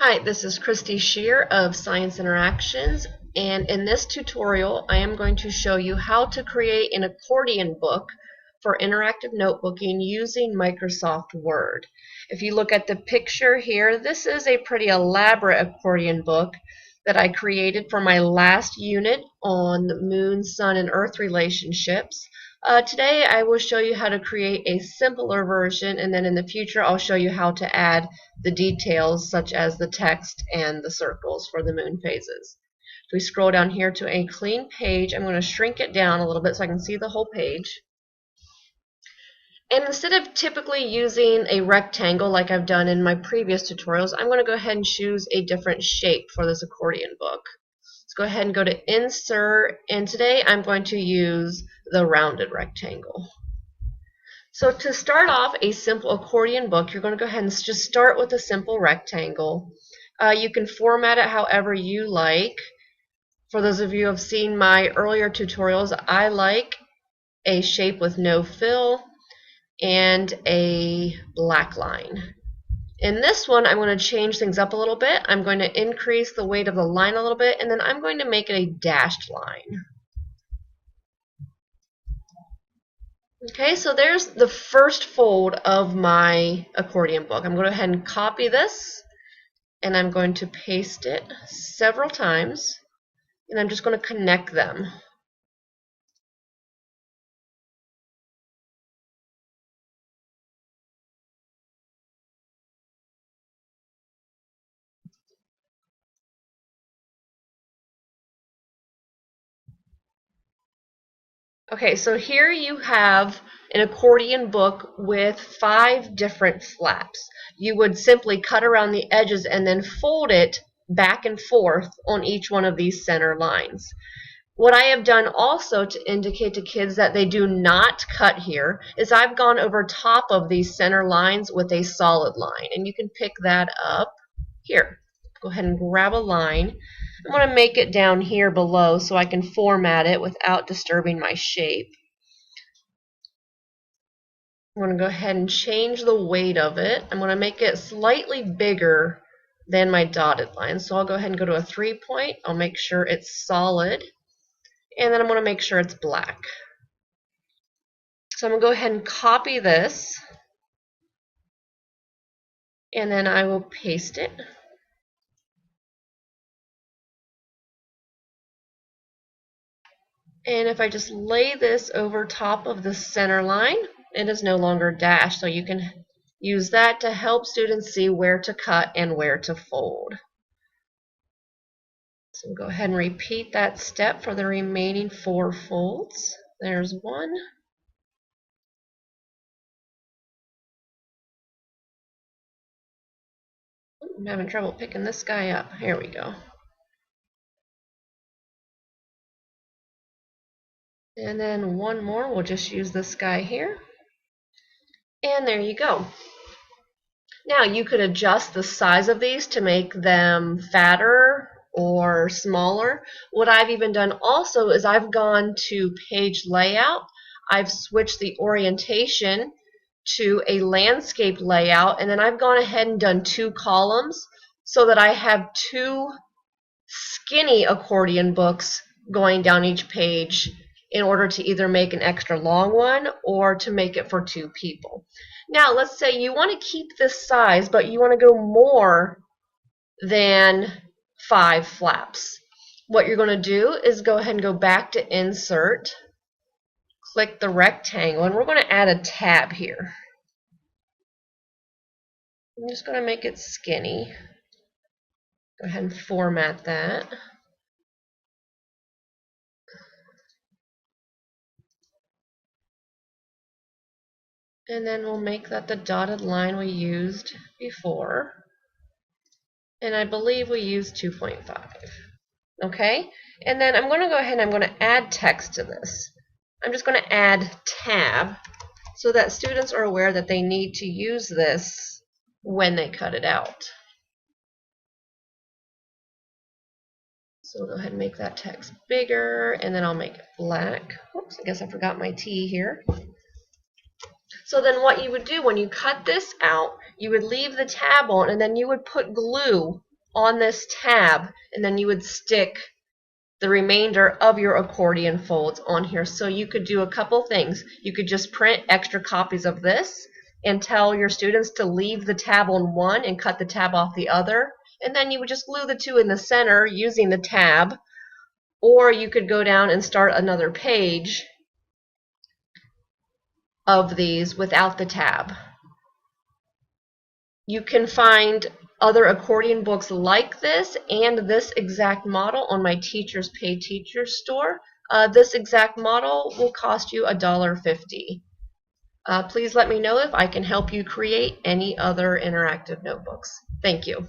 Hi, this is Christy Shear of Science Interactions, and in this tutorial I am going to show you how to create an accordion book for interactive notebooking using Microsoft Word. If you look at the picture here, this is a pretty elaborate accordion book that I created for my last unit on Moon, Sun, and Earth relationships. Today I will show you how to create a simpler version, and then in the future I'll show you how to add the details such as the text and the circles for the moon phases. If we scroll down here to a clean page, I'm going to shrink it down a little bit so I can see the whole page. And instead of typically using a rectangle like I've done in my previous tutorials, I'm going to go ahead and choose a different shape for this accordion book. Let's go ahead and go to Insert, and today I'm going to use the rounded rectangle. So to start off a simple accordion book, you're going to go ahead and just start with a simple rectangle. You can format it however you like. For those of you who have seen my earlier tutorials, I like a shape with no fill and a black line. In this one, I'm going to change things up a little bit. I'm going to increase the weight of the line a little bit, and then I'm going to make it a dashed line. Okay, so there's the first fold of my accordion book. I'm going to go ahead and copy this, and I'm going to paste it several times, and I'm just going to connect them. Okay, so here you have an accordion book with 5 different flaps. You would simply cut around the edges and then fold it back and forth on each one of these center lines. What I have done also to indicate to kids that they do not cut here is I've gone over top of these center lines with a solid line, and you can pick that up here. Go ahead and grab a line. I'm going to make it down here below so I can format it without disturbing my shape. I'm going to go ahead and change the weight of it. I'm going to make it slightly bigger than my dotted line. So I'll go ahead and go to a 3-point. I'll make sure it's solid. And then I'm going to make sure it's black. So I'm going to go ahead and copy this. And then I will paste it. And if I just lay this over top of the center line, it is no longer dashed, so you can use that to help students see where to cut and where to fold. So go ahead and repeat that step for the remaining 4 folds. There's one. I'm having trouble picking this guy up. Here we go. And then one more, we'll just use this guy here. And there you go. Now you could adjust the size of these to make them fatter or smaller. What I've even done also is I've gone to page layout. I've switched the orientation to a landscape layout, and then I've gone ahead and done 2 columns so that I have 2 skinny accordion books going down each page in order to either make an extra long one or to make it for 2 people. Now let's say you want to keep this size, but you want to go more than 5 flaps. What you're going to do is go ahead and go back to Insert, click the rectangle, and we're going to add a tab here. I'm just going to make it skinny. Go ahead and format that. And then we'll make that the dotted line we used before. And I believe we used 2.5. Okay? And then I'm going to go ahead and I'm going to add text to this. I'm just going to add tab so that students are aware that they need to use this when they cut it out. So we'll go ahead and make that text bigger, and then I'll make it black. Oops, I guess I forgot my T here. So then what you would do when you cut this out, you would leave the tab on, and then you would put glue on this tab, and then you would stick the remainder of your accordion folds on here. So you could do a couple things. You could just print extra copies of this and tell your students to leave the tab on one and cut the tab off the other, and then you would just glue the two in the center using the tab. Or you could go down and start another page of these without the tab. You can find other accordion books like this and this exact model on my Teachers Pay Teachers store. This exact model will cost you $1.50. Please let me know if I can help you create any other interactive notebooks. Thank you.